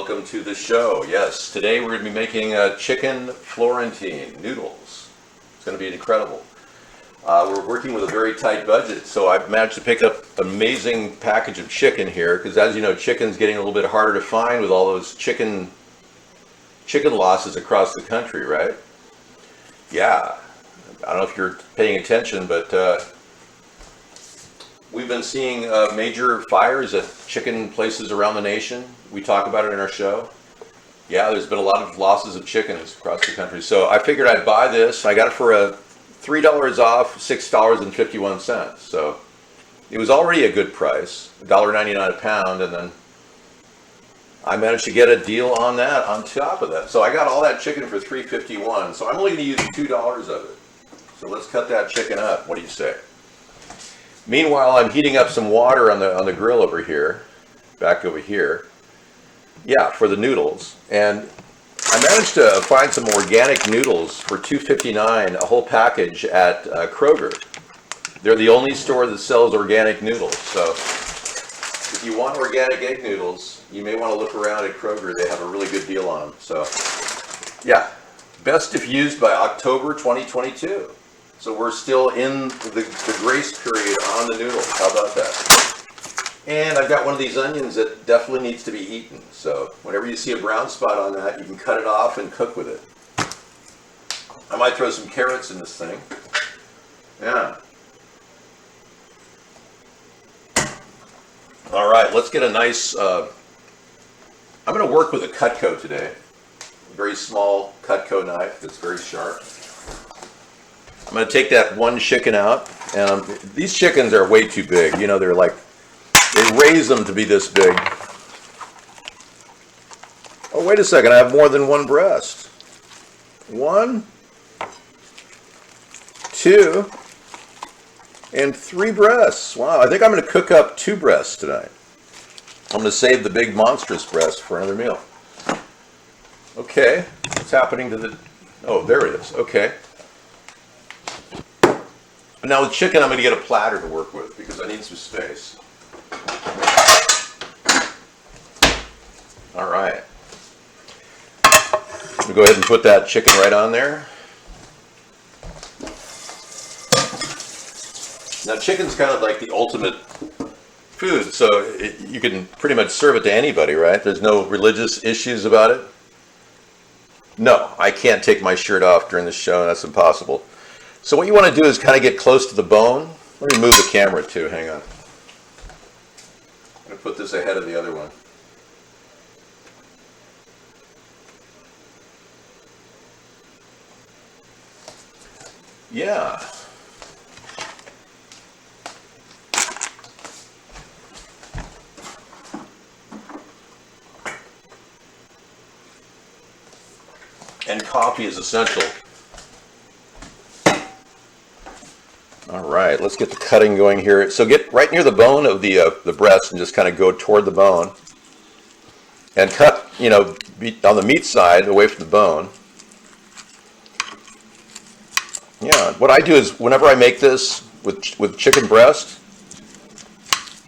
welcome to the show. Yes, today we're going to be making chicken Florentine noodles. It's going to be incredible. We're working with a very tight budget, so I've managed to pick up an amazing package of chicken here, because as you know, chicken's getting a little bit harder to find with all those chicken losses across the country, right? Yeah, I don't know if you're paying attention, but we've been seeing major fires at chicken places around the nation. We talk about it in our show. Yeah, there's been a lot of losses of chickens across the country. So I figured I'd buy this. I got it for $3 off, $6.51. So it was already a good price, $1.99 a pound, and then I managed to get a deal on that on top of that. So I got all that chicken for $3.51. So I'm only going to use $2 of it. So let's cut that chicken up. What do you say? Meanwhile, I'm heating up some water on the grill over here, back over here. Yeah, for the noodles. And I managed to find some organic noodles for $2.59 a whole package at Kroger. They're the only store that sells organic noodles. So if you want organic egg noodles, you may want to look around at Kroger. They have a really good deal on them. So yeah, best if used by October 2022. So we're still in the grace period on the noodles. How about that? And I've got one of these onions that definitely needs to be eaten. So whenever you see a brown spot on that, you can cut it off and cook with it. I might throw some carrots in this thing. Yeah. All right, let's get a nice, I'm going to work with a Cutco today. A very small Cutco knife that's very sharp. I'm going to take that one chicken out, and these chickens are way too big. You know, they raise them to be this big. Oh, wait a second, I have more than one breast. 1, 2, and 3 breasts. Wow, I think I'm going to cook up 2 breasts tonight. I'm going to save the big monstrous breast for another meal. Okay, what's happening to the... Oh, there it is. Okay. Now with chicken, I'm going to get a platter to work with because I need some space. All right. I'm going to go ahead and put that chicken right on there. Now chicken's kind of like the ultimate food, so you can pretty much serve it to anybody, right? There's no religious issues about it. No, I can't take my shirt off during the show. That's impossible. So what you want to do is kind of get close to the bone. Let me move the camera too, hang on. I'm going to put this ahead of the other one. Yeah. And coffee is essential. All right, let's get the cutting going here. So get right near the bone of the breast and just kind of go toward the bone. And cut, you know, on the meat side, away from the bone. Yeah, what I do is whenever I make this with chicken breast,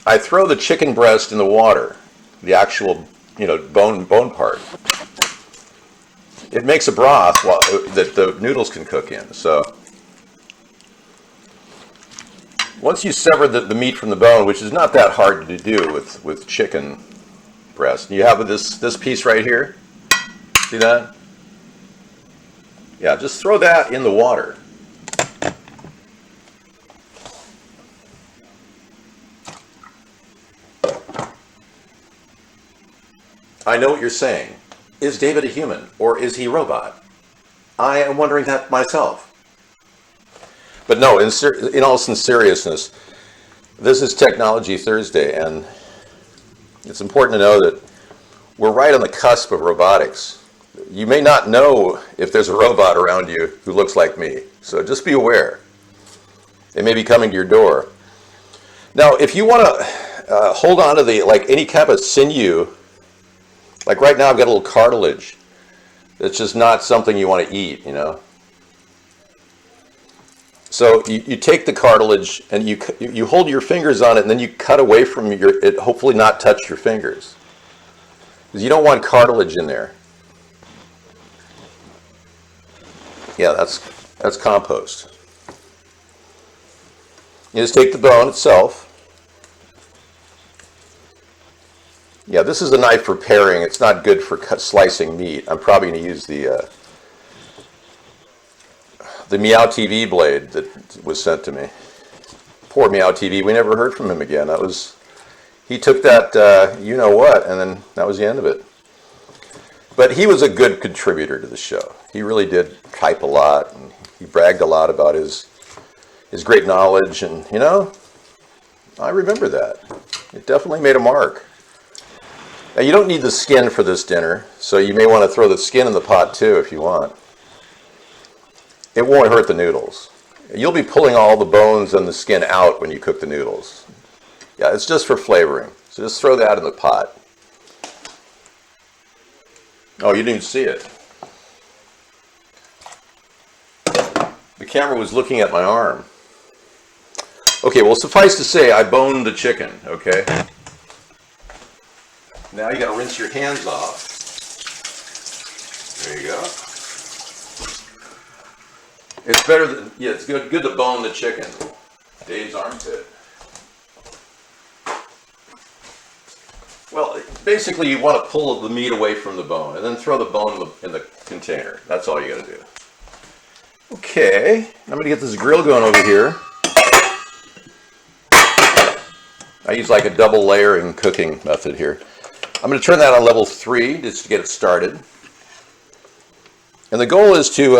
I throw the chicken breast in the water, the actual, you know, bone part. It makes a broth that the noodles can cook in. So once you sever the meat from the bone, which is not that hard to do with chicken breast, you have this piece right here. See that? Yeah, just throw that in the water. I know what you're saying. Is David a human or is he a robot? I am wondering that myself. But no, in all seriousness, this is Technology Thursday, and it's important to know that we're right on the cusp of robotics. You may not know if there's a robot around you who looks like me, so just be aware. They may be coming to your door. Now, if you want to hold on to like any kind of sinew, like right now I've got a little cartilage. It's just not something you want to eat, you know. So you take the cartilage and you hold your fingers on it, and then you cut away from it, hopefully not touch your fingers. because you don't want cartilage in there. Yeah, that's compost. You just take the bone itself. Yeah, this is a knife for paring. It's not good for slicing meat. I'm probably going to use the Meow TV blade that was sent to me. Poor Meow TV. We never heard from him again. He took that you know what, and then that was the end of it. But he was a good contributor to the show. He really did type a lot, and he bragged a lot about his great knowledge, and I remember that. It definitely made a mark. Now, you don't need the skin for this dinner, so you may want to throw the skin in the pot too if you want. It won't hurt the noodles. You'll be pulling all the bones and the skin out when you cook the noodles. Yeah, it's just for flavoring. So just throw that in the pot. Oh, you didn't even see it. The camera was looking at my arm. Okay, well, suffice to say, I boned the chicken, okay? Now you gotta rinse your hands off. There you go. It's better than, yeah, it's good to bone the chicken. Dave's armpit. Well, basically you want to pull the meat away from the bone and then throw the bone in the container. That's all you gotta do. Okay, I'm gonna get this grill going over here. I use like a double layering cooking method here. I'm going to turn that on level 3 just to get it started. And the goal is to,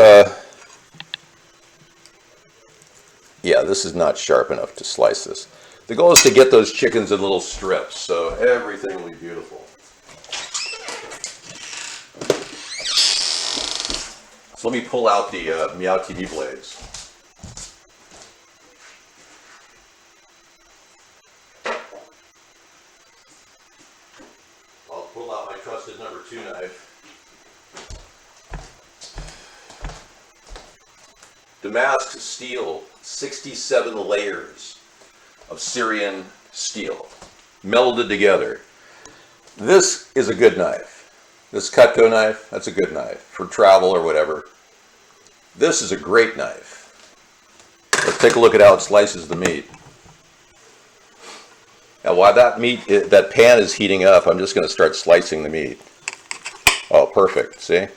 yeah, this is not sharp enough to slice this. The goal is to get those chickens in little strips, so everything will be beautiful. So let me pull out the Meow TV blades. Pull out my trusted number 2 knife. Damascus steel, 67 layers of Syrian steel, melded together. This is a good knife. This Cutco knife, that's a good knife for travel or whatever. This is a great knife. Let's take a look at how it slices the meat. Now, while that pan is heating up, I'm just going to start slicing the meat. Oh, perfect. See?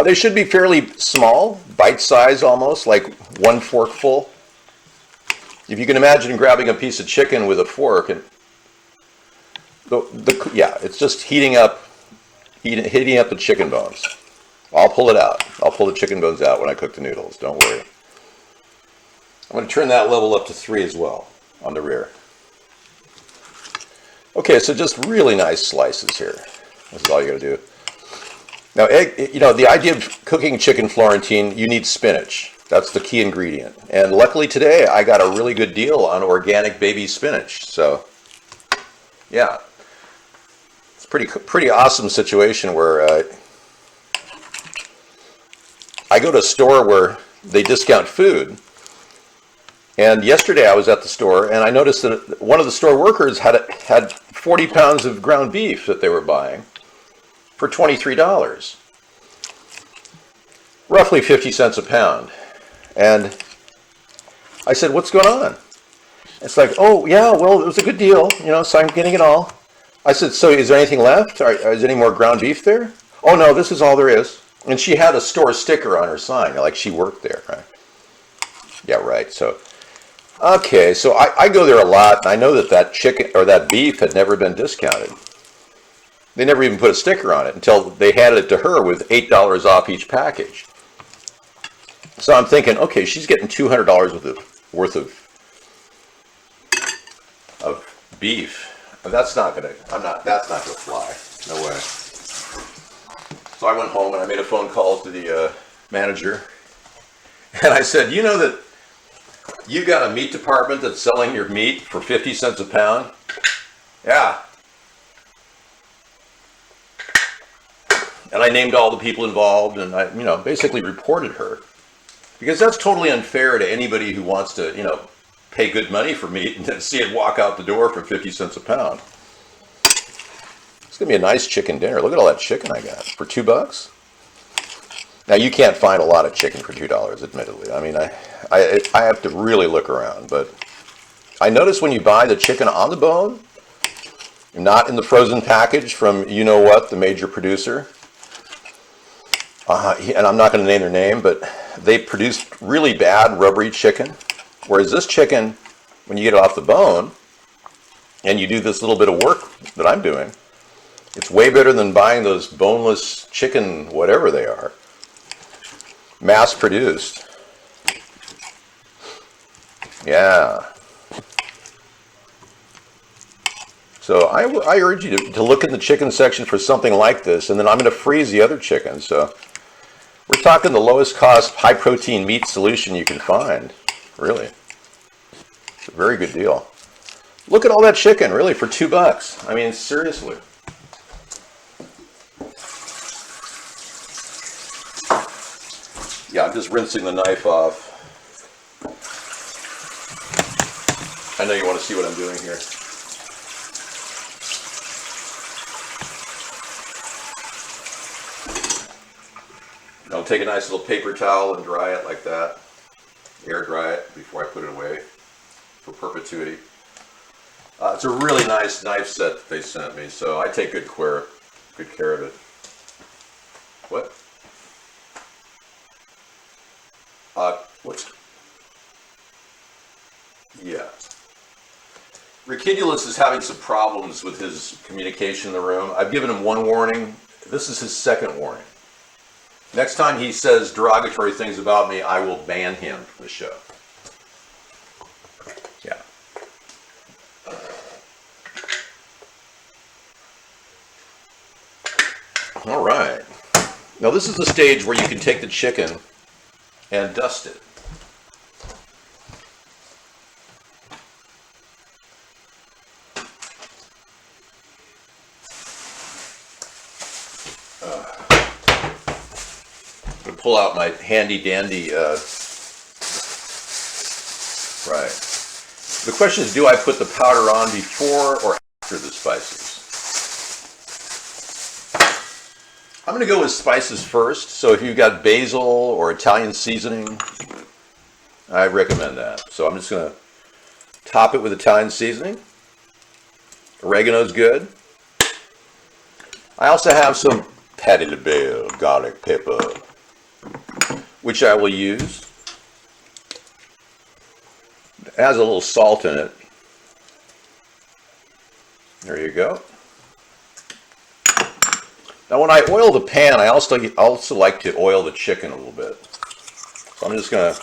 They should be fairly small, bite-size almost, like 1 forkful. If you can imagine grabbing a piece of chicken with a fork, and yeah, it's just heating up the chicken bones. I'll pull it out. I'll pull the chicken bones out when I cook the noodles. Don't worry. I'm going to turn that level up to 3 as well on the rear. Okay, so just really nice slices here. That's all you got to do. Now, the idea of cooking chicken Florentine, you need spinach. That's the key ingredient. And luckily today, I got a really good deal on organic baby spinach. So, yeah, it's pretty awesome situation where I go to a store where they discount food. And yesterday I was at the store and I noticed that one of the store workers had 40 pounds of ground beef that they were buying for $23. Roughly 50 cents a pound. And I said, "What's going on?" It's like, "Oh, yeah, well, it was a good deal, so I'm getting it all." I said, "So is there anything left? Is there any more ground beef there?" "Oh, no, this is all there is." And she had a store sticker on her sign, like she worked there, right? Yeah, right. So, okay, so I go there a lot, and I know that chicken or that beef had never been discounted. They never even put a sticker on it until they handed it to her with $8 off each package. So I'm thinking, okay, she's getting $200 worth of beef. That's not gonna fly. No way. So I went home and I made a phone call to the manager, and I said, "You know that you got a meat department that's selling your meat for 50 cents a pound?" "Yeah." And I named all the people involved, and I, basically reported her. Because that's totally unfair to anybody who wants to, pay good money for meat and then see it walk out the door for 50 cents a pound. It's going to be a nice chicken dinner. Look at all that chicken I got for $2. Now, you can't find a lot of chicken for $2, admittedly. I mean, I have to really look around. But I notice when you buy the chicken on the bone, not in the frozen package from you-know-what, the major producer, and I'm not going to name their name, but they produce really bad rubbery chicken. Whereas this chicken, when you get it off the bone, and you do this little bit of work that I'm doing, it's way better than buying those boneless chicken, whatever they are, mass produced. Yeah. So I urge you to look in the chicken section for something like this, and then I'm going to freeze the other chicken. So we're talking the lowest cost, high protein meat solution you can find, really. It's a very good deal. Look at all that chicken, really, for $2. I mean, seriously. Yeah, I'm just rinsing the knife off. I know you want to see what I'm doing here. I'll take a nice little paper towel and dry it like that. Air dry it before I put it away for perpetuity. It's a really nice knife set that they sent me, so I take good care of it. What? Yeah. Ridiculous is having some problems with his communication in the room. I've given him one warning. This is his second warning. Next time he says derogatory things about me, I will ban him from the show. Yeah. All right. Now this is the stage where you can take the chicken and dust it. Pull out my handy dandy, right. The question is, do I put the powder on before or after the spices? I'm going to go with spices first. So if you've got basil or Italian seasoning, I recommend that. So I'm just going to top it with Italian seasoning. Oregano's good. I also have some patty de belle garlic pepper, which I will use. It has a little salt in it. There you go. Now when I oil the pan, I also like to oil the chicken a little bit. So I'm just going to,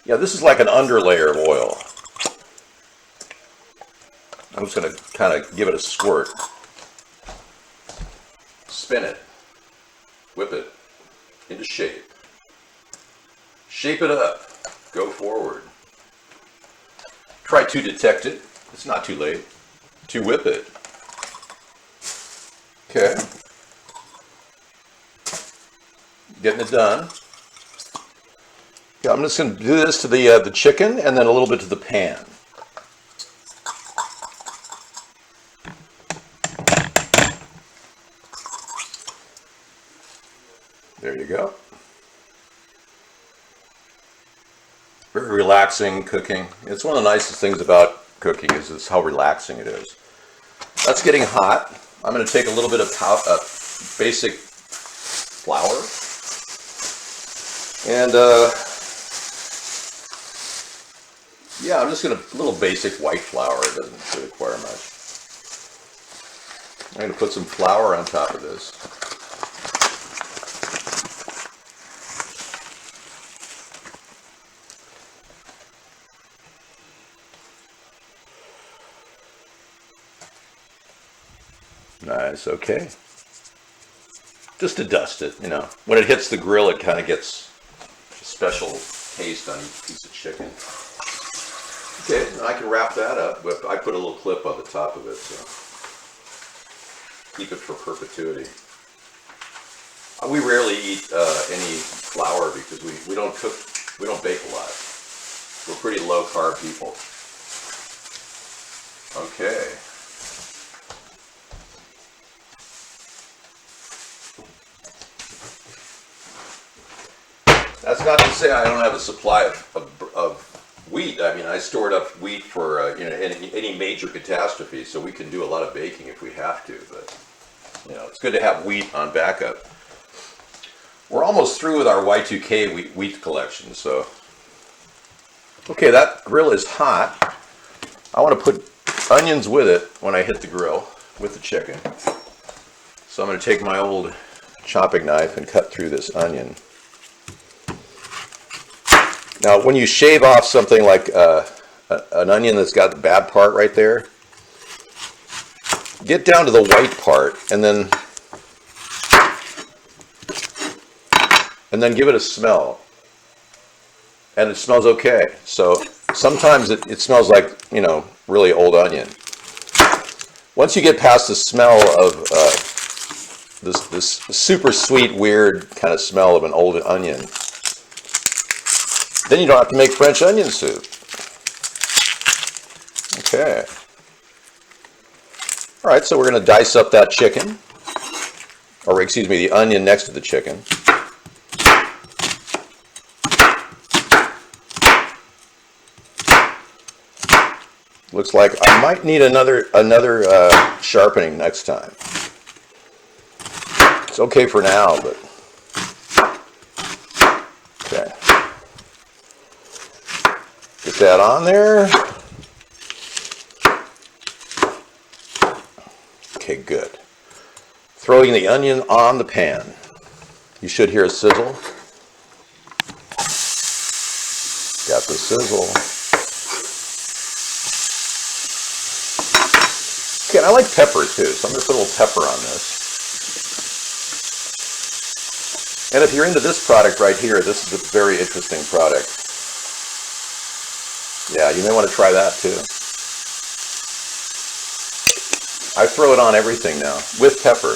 yeah, this is like an underlayer of oil. I'm just going to kind of give it a squirt. Spin it. Whip it into shape. Shape it up. Go forward. Try to detect it. It's not too late. To whip it. Okay. Getting it done. Yeah, I'm just going to do this to the chicken and then a little bit to the pan. There you go. Very relaxing cooking. It's one of the nicest things about cooking is how relaxing it is. That's getting hot. I'm going to take a little bit of basic flour and yeah, I'm just going to a little basic white flour. It doesn't require much. I'm going to put some flour on top of this. Nice, okay. Just to dust it, you know. When it hits the grill, it kind of gets a special taste on each piece of chicken. Okay, and I can wrap that up, but I put a little clip on the top of it, so keep it for perpetuity. We rarely eat any flour because we don't cook, we don't bake a lot. We're pretty low carb people. Okay. That's not to say I don't have a supply of wheat. I mean, I stored up wheat for any major catastrophe, so we can do a lot of baking if we have to. But it's good to have wheat on backup. We're almost through with our Y2K wheat collection. So, okay, that grill is hot. I want to put onions with it when I hit the grill with the chicken. So I'm going to take my old chopping knife and cut through this onion. Now, when you shave off something like an onion that's got the bad part right there, get down to the white part and then give it a smell. And it smells okay. So sometimes it smells like, really old onion. Once you get past the smell of this super sweet, weird kind of smell of an old onion, then you don't have to make French onion soup. Okay. All right, so we're going to dice up that chicken, or excuse me, the onion next to the chicken. Looks like I might need another sharpening next time. It's okay for now, but okay. Get that on there. Okay, good. Throwing the onion on the pan. You should hear a sizzle. Got the sizzle. Okay, and I like pepper too, so I'm going to put a little pepper on this. And if you're into this product right here, this is a very interesting product. Yeah, you may want to try that too. I throw it on everything now, with pepper.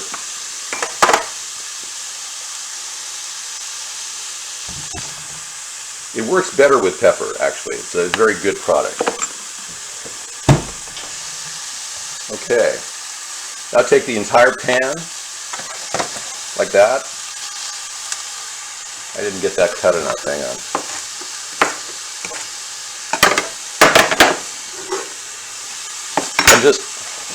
It works better with pepper, actually. It's a very good product. Okay, now take the entire pan, like that. I didn't get that cut enough, hang on. And just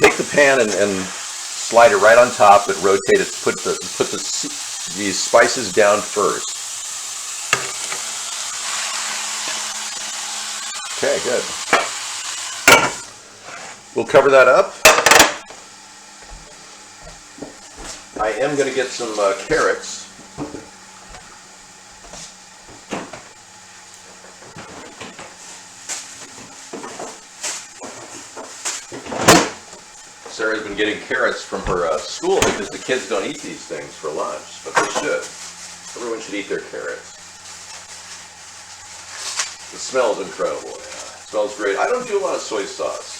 take the pan and slide it right on top, but rotate it, put these spices down first. Okay, good. We'll cover that up. I am going to get some carrots. Sarah's been getting carrots from her school because the kids don't eat these things for lunch, but they should. Everyone should eat their carrots. The smell is incredible. Yeah. It smells great. I don't do a lot of soy sauce.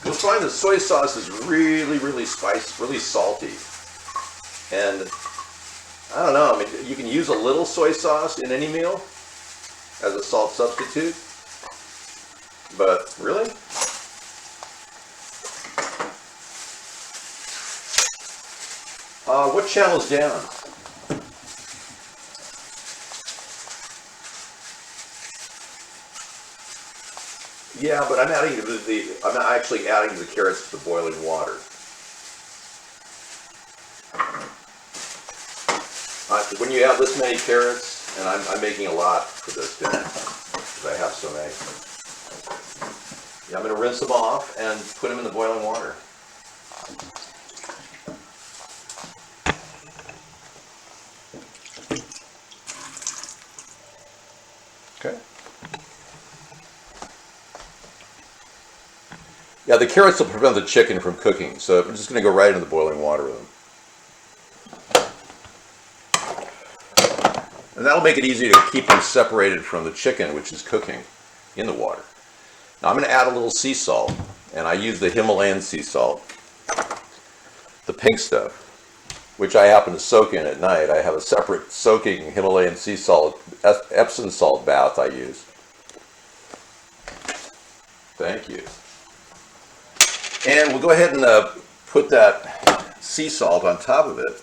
You'll find that soy sauce is really, really spicy, really salty. And I don't know, I mean, you can use a little soy sauce in any meal as a salt substitute. But really? What channel's down? Yeah, but I'm actually adding the carrots to the boiling water. When you have this many carrots, and I'm making a lot for this dinner because I have so many. Yeah, I'm going to rinse them off and put them in the boiling water. Okay. Yeah, the carrots will prevent the chicken from cooking, so I'm just going to go right into the boiling water with them. And that'll make it easier to keep them separated from the chicken, which is cooking in the water. Now I'm going to add a little sea salt, and I use the Himalayan sea salt, the pink stuff, which I happen to soak in at night. I have a separate soaking Himalayan sea salt, Epsom salt bath I use. Thank you. And we'll go ahead and put that sea salt on top of it.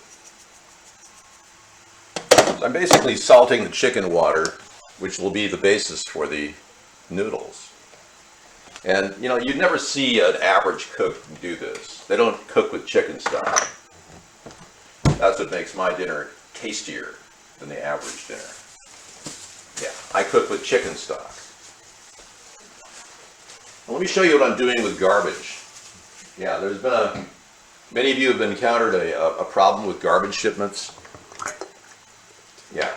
I'm basically salting the chicken water, which will be the basis for the noodles. And you know, you'd never see an average cook do this. They don't cook with chicken stock. That's what makes my dinner tastier than the average dinner. Yeah, I cook with chicken stock. Well, let me show you what I'm doing with garbage. Yeah, there's been many of you have encountered a problem with garbage shipments. Yeah,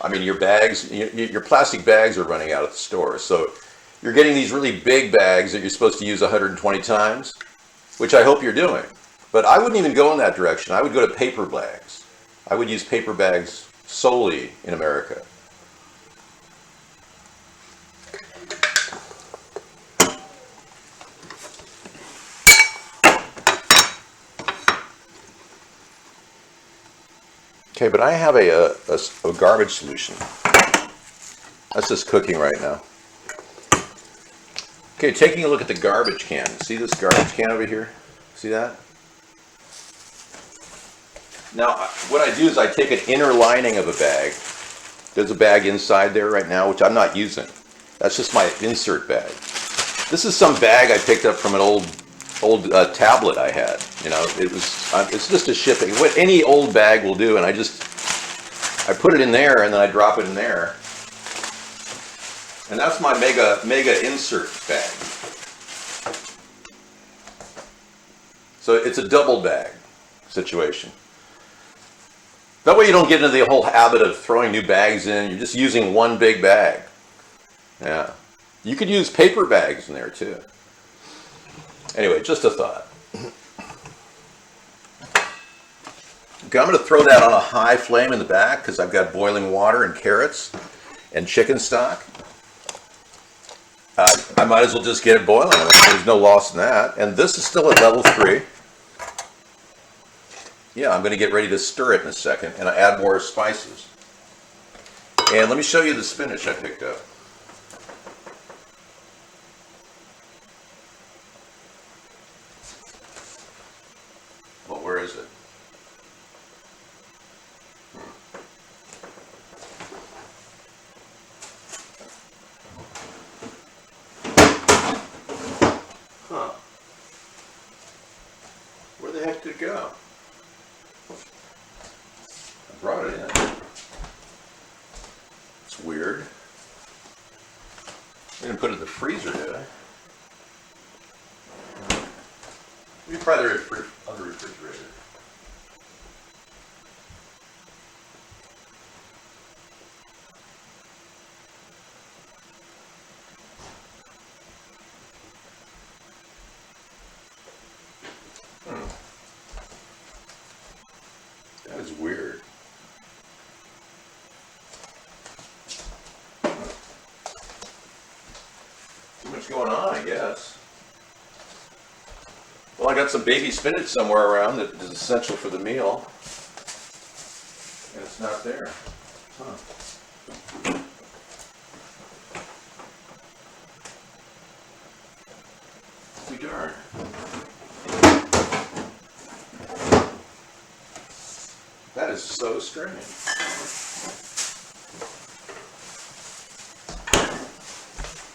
I mean your bags, your plastic bags are running out at the store. So you're getting these really big bags that you're supposed to use 120 times, which I hope you're doing. But I wouldn't even go in that direction. I would go to paper bags. I would use paper bags solely in America. Okay, but I have a garbage solution. That's just cooking right now. Okay, taking a look at the garbage can. See this garbage can over here? See that? Now, what I do is I take an inner lining of a bag. There's a bag inside there right now, which I'm not using. That's just my insert bag. This is some bag I picked up from an old tablet I had. You know, it's just a shipping. What any old bag will do, and I put it in there and then I drop it in there. And that's my mega insert bag. So it's a double bag situation. That way you don't get into the whole habit of throwing new bags in. You're just using one big bag. Yeah. You could use paper bags in there too. Anyway, just a thought. Okay, I'm going to throw that on a high flame in the back because I've got boiling water and carrots and chicken stock. I might as well just get it boiling. I mean, there's no loss in that. And this is still at level 3. Yeah, I'm going to get ready to stir it in a second and I add more spices. And let me show you the spinach I picked up. Well, where is it? Huh. Where the heck did it go? I brought it in. It's weird. I didn't put it in the freezer, did I? Maybe probably on the refrigerator. That is weird. Too much going on, I guess. Well, I got some baby spinach somewhere around that is essential for the meal. And it's not there. Huh. Be darn. That is so strange.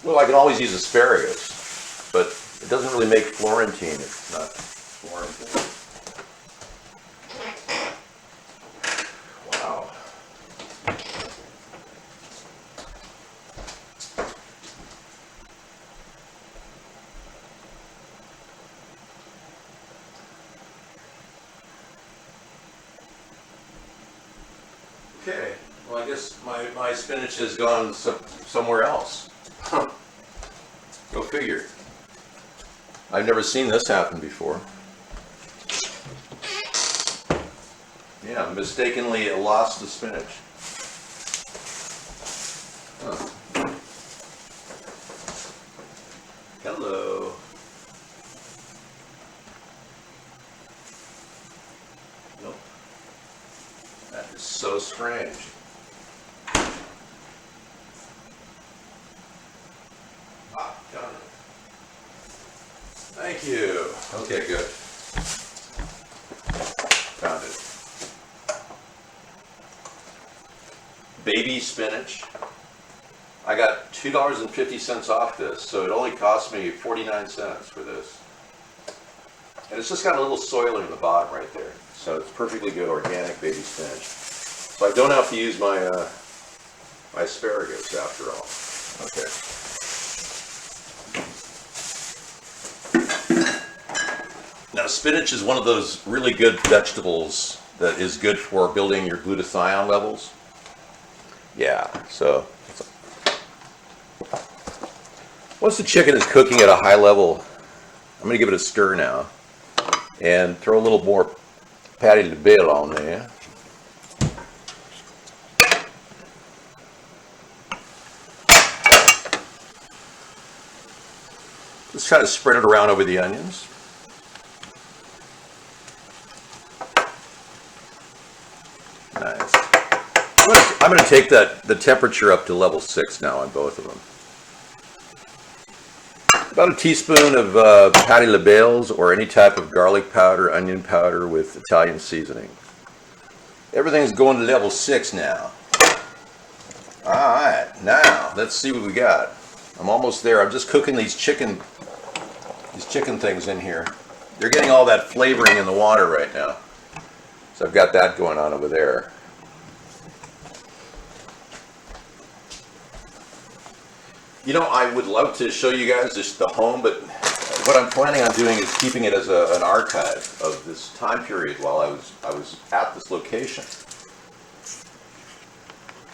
Well, I can always use asparagus, but it doesn't really make Florentine. It's not Florentine. Wow. Okay. Well, I guess my spinach has gone somewhere else. Huh. Go figure. I've never seen this happen before. Yeah, mistakenly lost the spinach. Huh. Hello. Nope. That is so strange. Ah, got it. Thank you. Okay, good. Found it. baby spinach. I got $2.50 off this, so it only cost me 49 cents for this. And it's just got a little soiler in the bottom right there. So it's perfectly good organic baby spinach. So I don't have to use my my asparagus after all. Okay. Now spinach is one of those really good vegetables that is good for building your glutathione levels. Yeah, so once the chicken is cooking at a high level, I'm going to give it a stir now and throw a little more patty de belle on there. Just try to spread it around over the onions. Nice. I'm going to take the temperature up to level 6 now on both of them. About a teaspoon of patty de belles or any type of garlic powder, onion powder with Italian seasoning. Everything's going to level 6 now. All right, now let's see what we got. I'm almost there. I'm just cooking these chicken things in here. They're getting all that flavoring in the water right now. So I've got that going on over there. You know, I would love to show you guys just the home, but what I'm planning on doing is keeping it as an archive of this time period while I was at this location.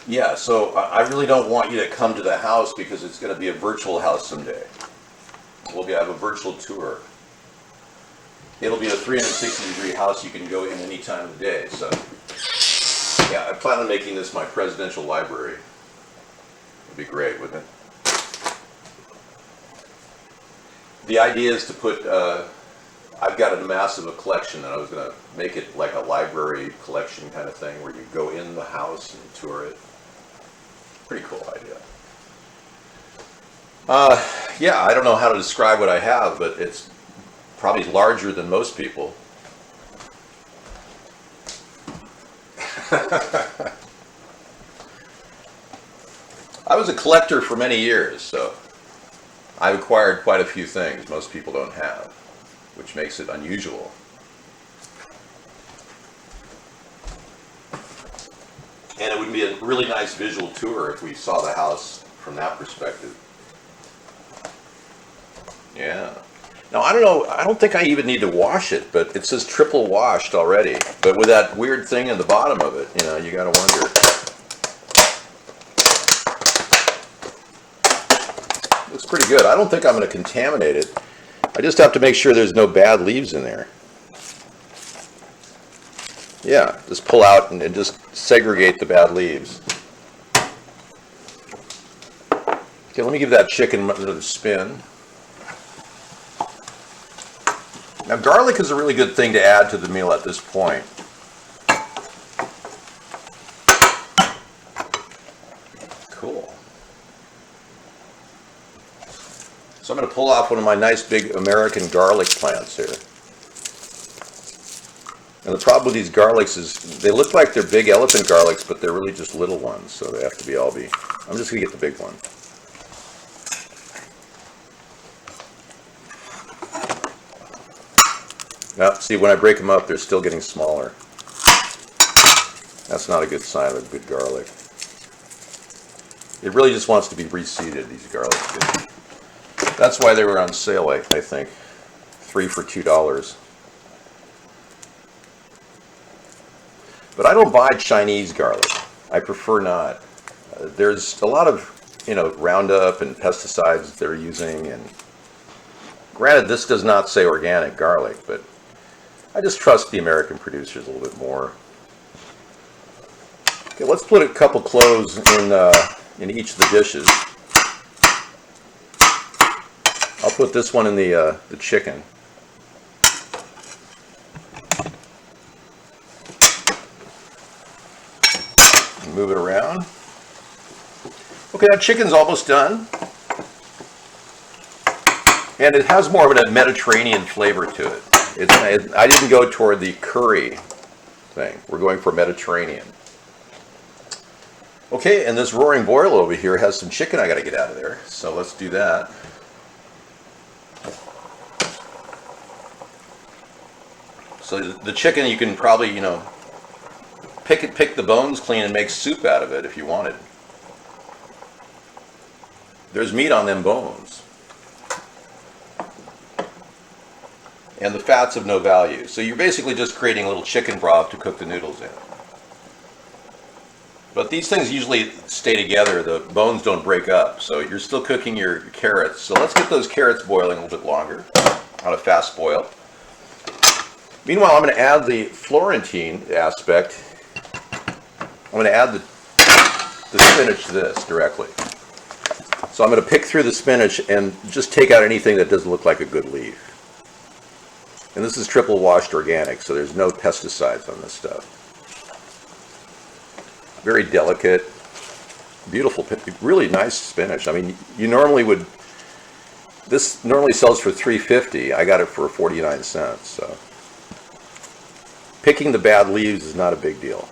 Yeah, so I really don't want you to come to the house because it's going to be a virtual house someday. We'll have a virtual tour. It'll be a 360-degree house you can go in any time of the day. So, yeah, I plan on making this my presidential library. It'd be great, wouldn't it? The idea is to put, I've got a massive collection and I was going to make it like a library collection kind of thing where you go in the house and tour it. Pretty cool idea. Yeah, I don't know how to describe what I have, but it's probably larger than most people. I was a collector for many years, so I've acquired quite a few things most people don't have, which makes it unusual. And it would be a really nice visual tour if we saw the house from that perspective. Yeah. Now, I don't know, I don't think I even need to wash it, but it says triple washed already. But with that weird thing in the bottom of it, you know, you gotta wonder. Looks pretty good. I don't think I'm going to contaminate it. I just have to make sure there's no bad leaves in there. Yeah, just pull out and just segregate the bad leaves. Okay, let me give that chicken another spin. Now, garlic is a really good thing to add to the meal at this point. Cool. So I'm going to pull off one of my nice big American garlic plants here. And the problem with these garlics is they look like they're big elephant garlics, but they're really just little ones, so they have to be I'm just going to get the big one. Now, see, when I break them up, they're still getting smaller. That's not a good sign of good garlic. It really just wants to be reseeded, these garlics. That's why they were on sale, I think. 3 for $2. But I don't buy Chinese garlic. I prefer not. There's a lot of, Roundup and pesticides they're using. And granted, this does not say organic garlic, but I just trust the American producers a little bit more. Okay, let's put a couple cloves in each of the dishes. I'll put this one in the chicken. And move it around. Okay, that chicken's almost done. And it has more of a Mediterranean flavor to it. I didn't go toward the curry thing. We're going for Mediterranean. Okay, and this roaring boil over here has some chicken I got to get out of there. So let's do that. So the chicken, you can probably, pick the bones clean and make soup out of it if you wanted. There's meat on them bones. And the fat's of no value. So you're basically just creating a little chicken broth to cook the noodles in. But these things usually stay together, the bones don't break up, so you're still cooking your carrots. So let's get those carrots boiling a little bit longer on a fast boil. Meanwhile, I'm going to add the Florentine aspect. I'm going to add the spinach to this directly. So I'm going to pick through the spinach and just take out anything that doesn't look like a good leaf. And this is triple washed organic, so there's no pesticides on this stuff. Very delicate, beautiful, really nice spinach. I mean, you normally would, this normally sells for $3.50. I got it for 49 cents. So picking the bad leaves is not a big deal.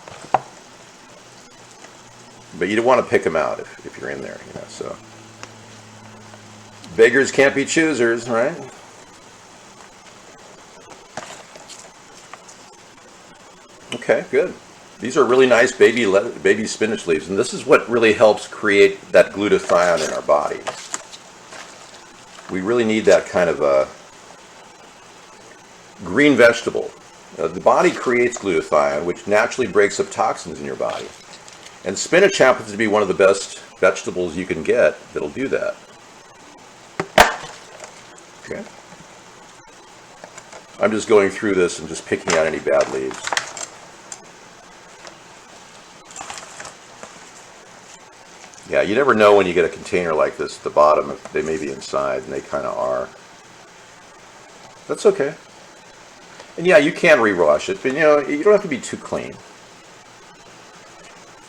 But you don't want to pick them out if you're in there, so. Beggars can't be choosers, right? Okay, good. These are really nice baby spinach leaves, and this is what really helps create that glutathione in our body. We really need that kind of a green vegetable. The body creates glutathione, which naturally breaks up toxins in your body. And spinach happens to be one of the best vegetables you can get that'll do that. Okay. I'm just going through this and just picking out any bad leaves. Yeah, you never know when you get a container like this at the bottom if they may be inside, and they kind of are. That's okay. And yeah, you can rewash it, but you don't have to be too clean.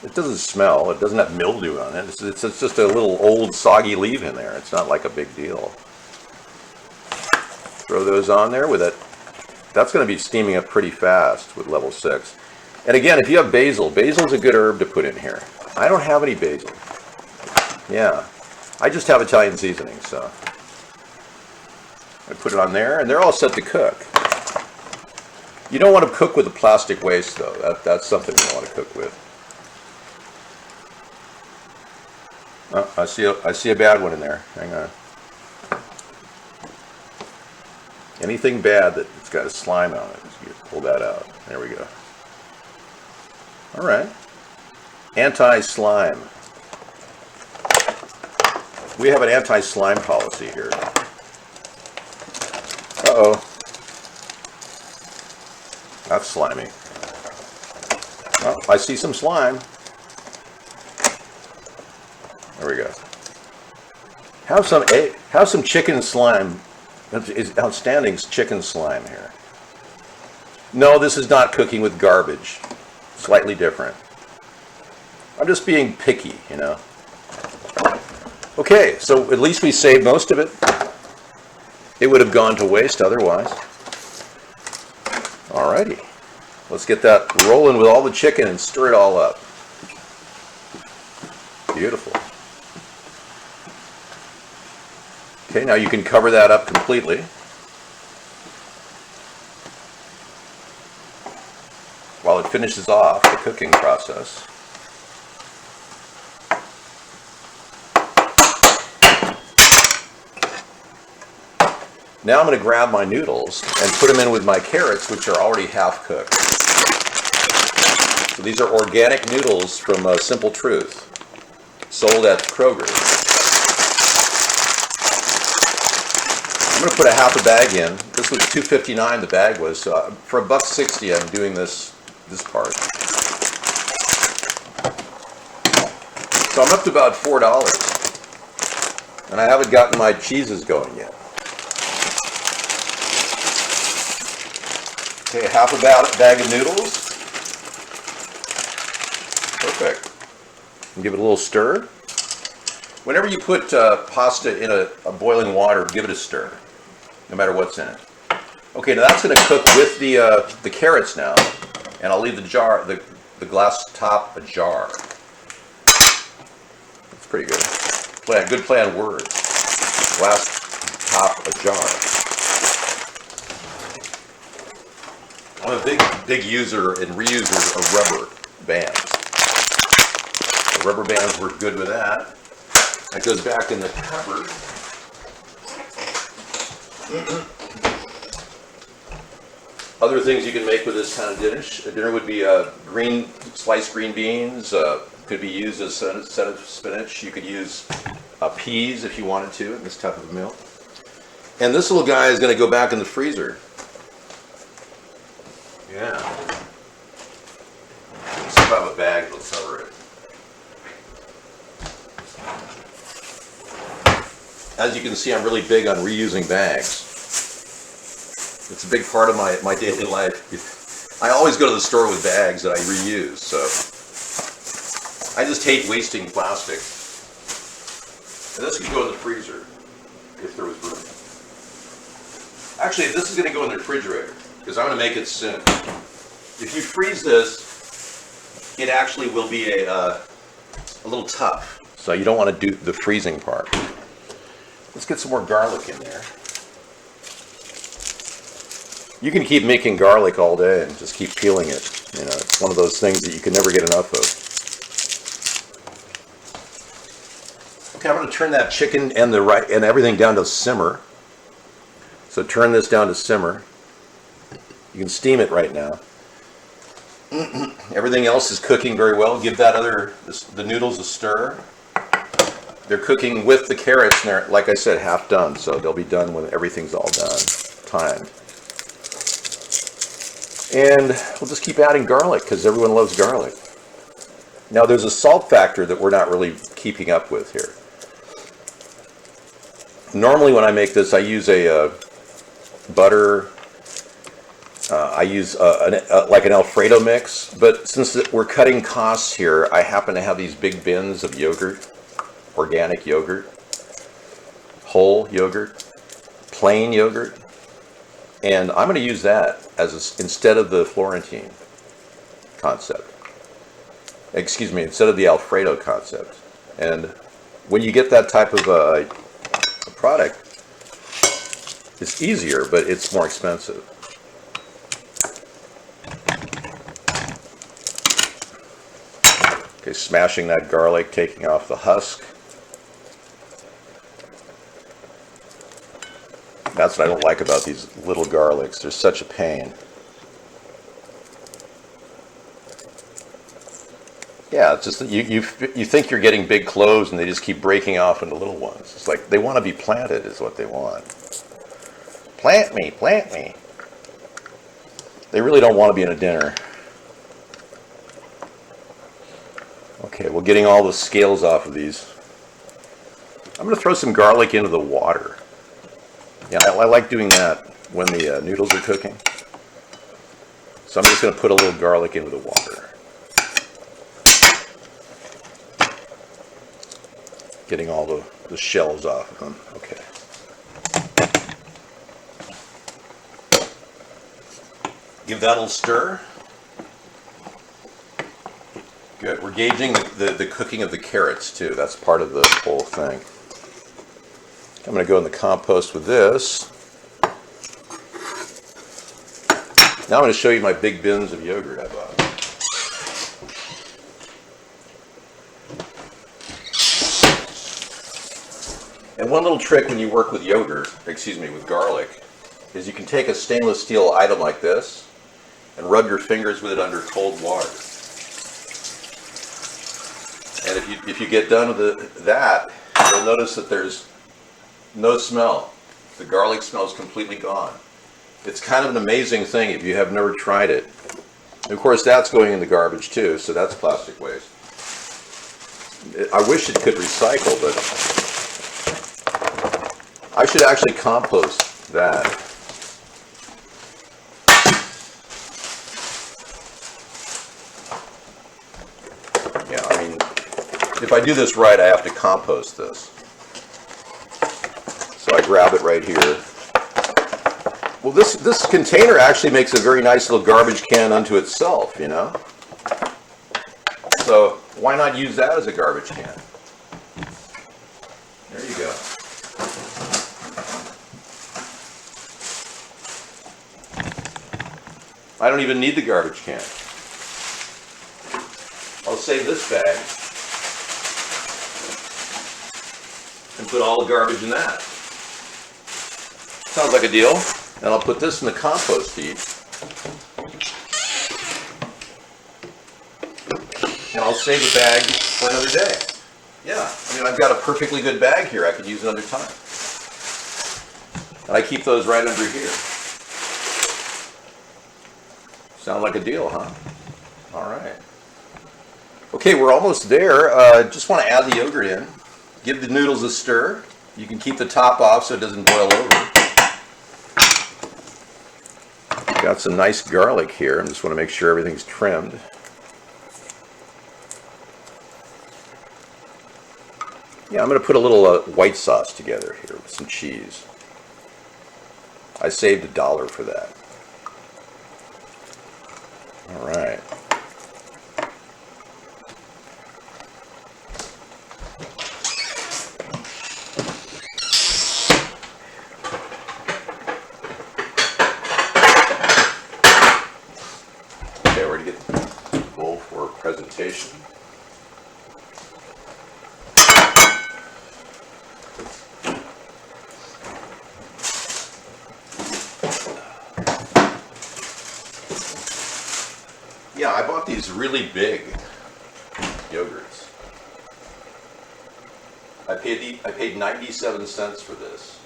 It doesn't smell. It doesn't have mildew on it. It's just a little old soggy leaf in there. It's not like a big deal. Throw those on there with it. That's going to be steaming up pretty fast with level 6. And again, if you have basil, basil's a good herb to put in here. I don't have any basil. Yeah, I just have Italian seasoning, so I put it on there, and they're all set to cook. You don't want to cook with a plastic waste, though. That's something you don't want to cook with. Oh, I see a bad one in there. Hang on. Anything bad that's got a slime on it, you pull that out. There we go. All right. Anti-slime. We have an anti-slime policy here. Uh-oh. That's slimy. Oh, I see some slime. There we go. Have some chicken slime. It's outstanding chicken slime here. No, this is not cooking with garbage. Slightly different. I'm just being picky, Okay, so at least we saved most of it. It would have gone to waste otherwise. Alrighty. Let's get that rolling with all the chicken and stir it all up. Beautiful. Okay, now you can cover that up completely. While it finishes off the cooking process. Now I'm going to grab my noodles and put them in with my carrots, which are already half cooked. So these are organic noodles from Simple Truth, sold at Kroger. I'm going to put a half a bag in. This was $2.59 the bag was. So for $1.60 I'm doing this part. So I'm up to about $4. And I haven't gotten my cheeses going yet. Okay, half a bag of noodles. Perfect. And give it a little stir. Whenever you put pasta in a boiling water, give it a stir, no matter what's in it. Okay, now that's going to cook with the carrots now, and I'll leave the glass top ajar. Pretty good. Good play on words. Glass top a jar. I'm a big user and reuser of rubber bands. The rubber bands work good with that. That goes back in the cupboard. Other things you can make with this kind of dinner would be sliced green beans. Could be used as a set of spinach. You could use peas if you wanted to in this type of a meal. And this little guy is going to go back in the freezer. Yeah. Let's see if I have a bag that'll cover it. As you can see, I'm really big on reusing bags. It's a big part of my daily life. I always go to the store with bags that I reuse, so I just hate wasting plastic. And this could go in the freezer if there was room. Actually, this is going to go in the refrigerator because I'm going to make it soon. If you freeze this, it actually will be a little tough. So you don't want to do the freezing part. Let's get some more garlic in there. You can keep making garlic all day and just keep peeling it. You know, it's one of those things that you can never get enough of. Okay, I'm going to turn that chicken and everything down to simmer. So turn this down to simmer. You can steam it right now. Everything else is cooking very well. Give the noodles a stir. They're cooking with the carrots, and they're, like I said, half done. So they'll be done when everything's all done, timed. And we'll just keep adding garlic because everyone loves garlic. Now there's a salt factor that we're not really keeping up with here. Normally when I make this, I use a butter. I use like an Alfredo mix. But since we're cutting costs here, I happen to have these big bins of yogurt, organic yogurt, whole yogurt, plain yogurt. And I'm going to use that instead of the Florentine concept. Excuse me, instead of the Alfredo concept. And when you get that type of a product, it's easier, but it's more expensive. Okay, smashing that garlic, taking off the husk. That's what I don't like about these little garlics. They're such a pain. Yeah, it's just that you think you're getting big cloves and they just keep breaking off into little ones. It's like they want to be planted is what they want. Plant me, plant me. They really don't want to be in a dinner. Okay, well, getting all the scales off of these. I'm going to throw some garlic into the water. Yeah, I like doing that when the noodles are cooking. So I'm just going to put a little garlic into the water. Getting all the shells off of them. Okay. Give that a little stir. Good. We're gauging the cooking of the carrots too. That's part of the whole thing. I'm going to go in the compost with this. Now I'm going to show you my big bins of yogurt I bought. And one little trick when you work with with garlic, is you can take a stainless steel item like this and rub your fingers with it under cold water. And if you get done with that, you'll notice that there's no smell. The garlic smell is completely gone. It's kind of an amazing thing if you have never tried it. And of course, that's going in the garbage too, so that's plastic waste. I wish it could recycle, but I should actually compost that. Yeah, I mean, if I do this right, I have to compost this. So I grab it right here. Well, this container actually makes a very nice little garbage can unto itself, you know? So why not use that as a garbage can? I don't even need the garbage can. I'll save this bag and put all the garbage in that. Sounds like a deal. And I'll put this in the compost heap. And I'll save a bag for another day. Yeah, I mean, I've got a perfectly good bag here I could use another time. And I keep those right under here. Sound like a deal, huh? All right. Okay, we're almost there. Just want to add the yogurt in. Give the noodles a stir. You can keep the top off so it doesn't boil over. Got some nice garlic here. I just want to make sure everything's trimmed. Yeah, I'm going to put a little white sauce together here with some cheese. I saved $1 for that. All right. Okay, we're going to get the bowl for presentation. Yeah, I bought these really big yogurts. I paid 97 cents for this.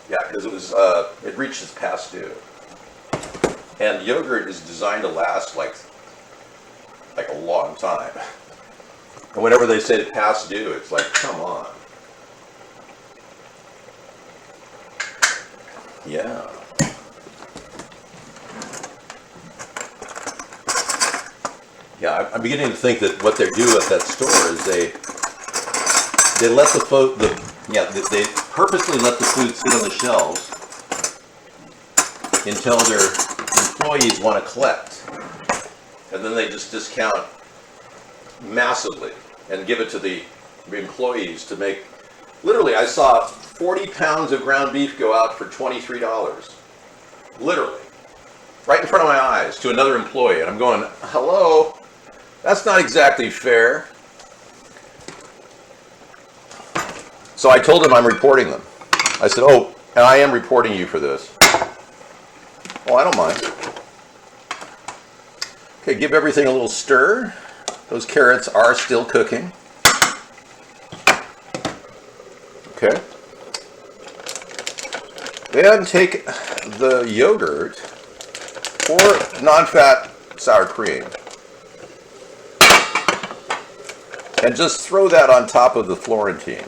Yeah, because it reaches past due. And yogurt is designed to last like a long time. And whenever they say past due, it's like, come on. Yeah. Yeah, I'm beginning to think that what they do at that store is they let they purposely let the food sit on the shelves until their employees want to collect, and then they just discount massively and give it to the employees to make. Literally, I saw 40 pounds of ground beef go out for $23. Literally, right in front of my eyes to another employee, and I'm going, hello. That's not exactly fair. So I told him I'm reporting them. I said, oh, and I am reporting you for this. Oh, I don't mind. Okay, give everything a little stir. Those carrots are still cooking. Okay. Then take the yogurt or non-fat sour cream. And just throw that on top of the Florentine.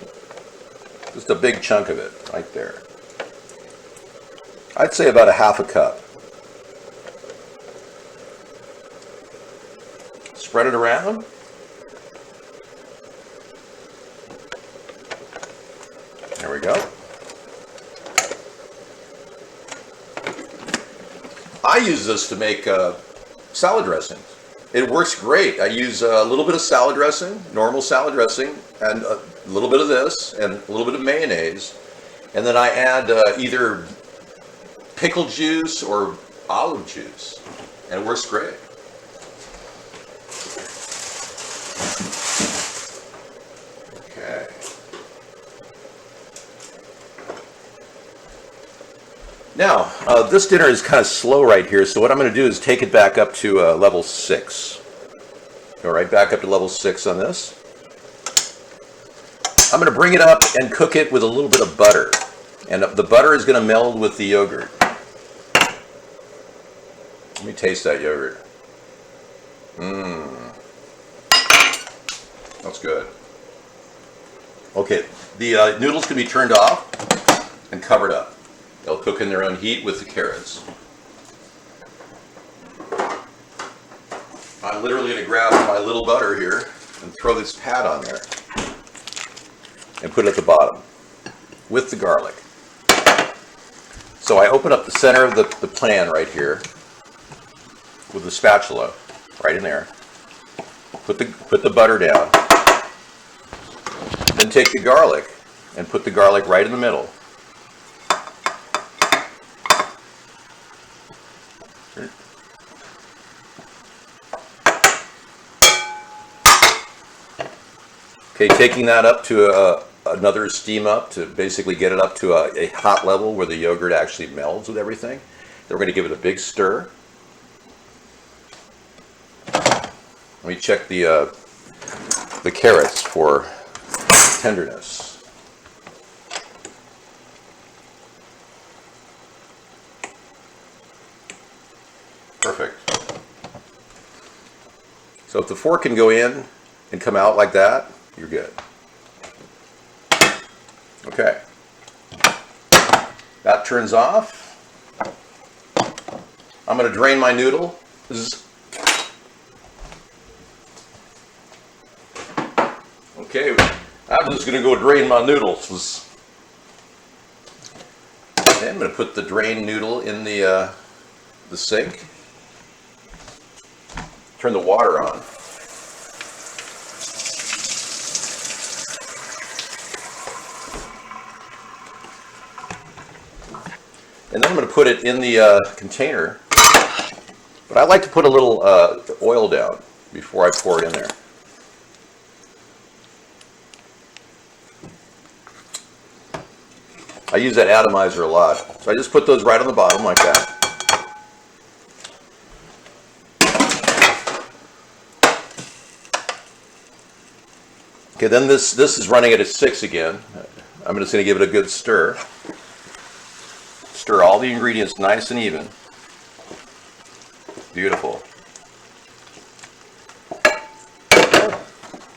Just a big chunk of it right there. I'd say about a half a cup. Spread it around. There we go. I use this to make salad dressings. It works great. I use a little bit of salad dressing, normal salad dressing, and a little bit of this, and a little bit of mayonnaise. And then I add either pickle juice or olive juice. And it works great. Okay. Now, this dinner is kind of slow right here, so what I'm going to do is take it back up to level 6. Go right back up to level 6 on this. I'm going to bring it up and cook it with a little bit of butter. And the butter is going to meld with the yogurt. Let me taste that yogurt. That's good. Okay, the noodles can be turned off and covered up. They'll cook in their own heat with the carrots. I'm literally going to grab my little butter here and throw this pad on there and put it at the bottom with the garlic. So I open up the center of the pan right here with the spatula right in there. Put the butter down. Then take the garlic and put the garlic right in the middle. Okay, taking that up to another steam up to basically get it up to a hot level where the yogurt actually melds with everything. Then we're going to give it a big stir. Let me check the carrots for tenderness. Perfect. So if the fork can go in and come out like that, you're good. Okay. That turns off. I'm going to drain my noodle. Okay, I'm just going to go drain my noodles. Okay, I'm going to put the drained noodle in the sink. Turn the water on. And then I'm going to put it in the container. But I like to put a little oil down before I pour it in there. I use that atomizer a lot. So I just put those right on the bottom like that. Okay, then this is running at a 6 again. I'm just going to give it a good stir. Stir all the ingredients nice and even. Beautiful.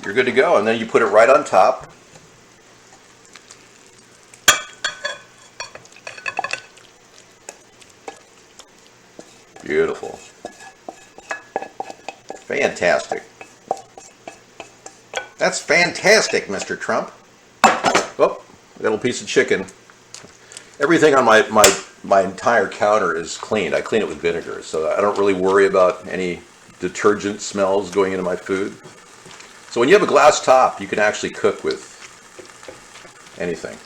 You're good to go. And then you put it right on top. Beautiful. Fantastic. That's fantastic, Mr. Trump. Oh, a little piece of chicken. Everything on my entire counter is cleaned. I clean it with vinegar, so I don't really worry about any detergent smells going into my food. So when you have a glass top, you can actually cook with anything.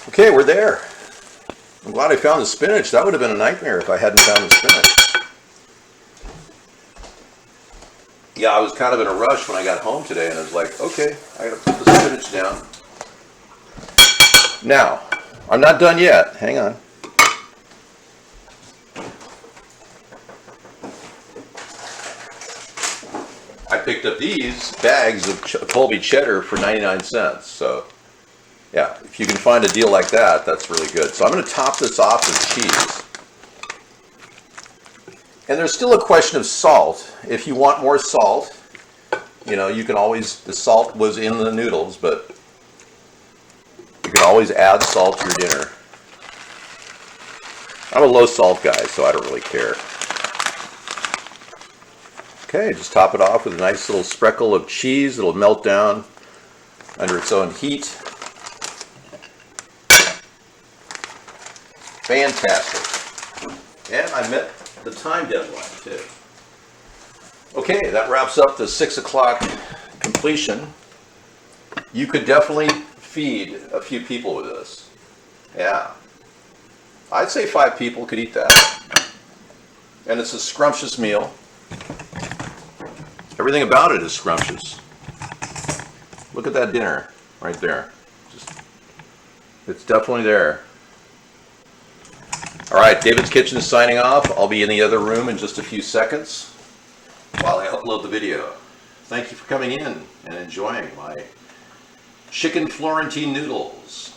Okay, we're there. I'm glad I found the spinach. That would have been a nightmare if I hadn't found the spinach. Yeah, I was kind of in a rush when I got home today, and I was like, okay, I gotta put the spinach down. Now, I'm not done yet. Hang on. I picked up these bags of Colby cheddar for 99 cents. So, yeah, if you can find a deal like that, that's really good. So I'm going to top this off with cheese. And there's still a question of salt. If you want more salt, you know, you can always, the salt was in the noodles, but you can always add salt to your dinner. I'm a low salt guy, so I don't really care. Okay, just top it off with a nice little sprinkle of cheese. It'll melt down under its own heat. Fantastic. And I met the time deadline too. Okay, that wraps up the 6 o'clock completion. You could definitely feed a few people with this. Yeah. I'd say 5 people could eat that. And it's a scrumptious meal. Everything about it is scrumptious. Look at that dinner right there. It's definitely there. All right, David's Kitchen is signing off. I'll be in the other room in just a few seconds while I upload the video. Thank you for coming in and enjoying my chicken Florentine noodles.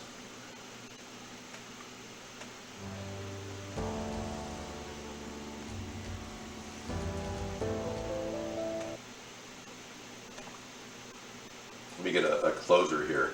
Let me get a closer here.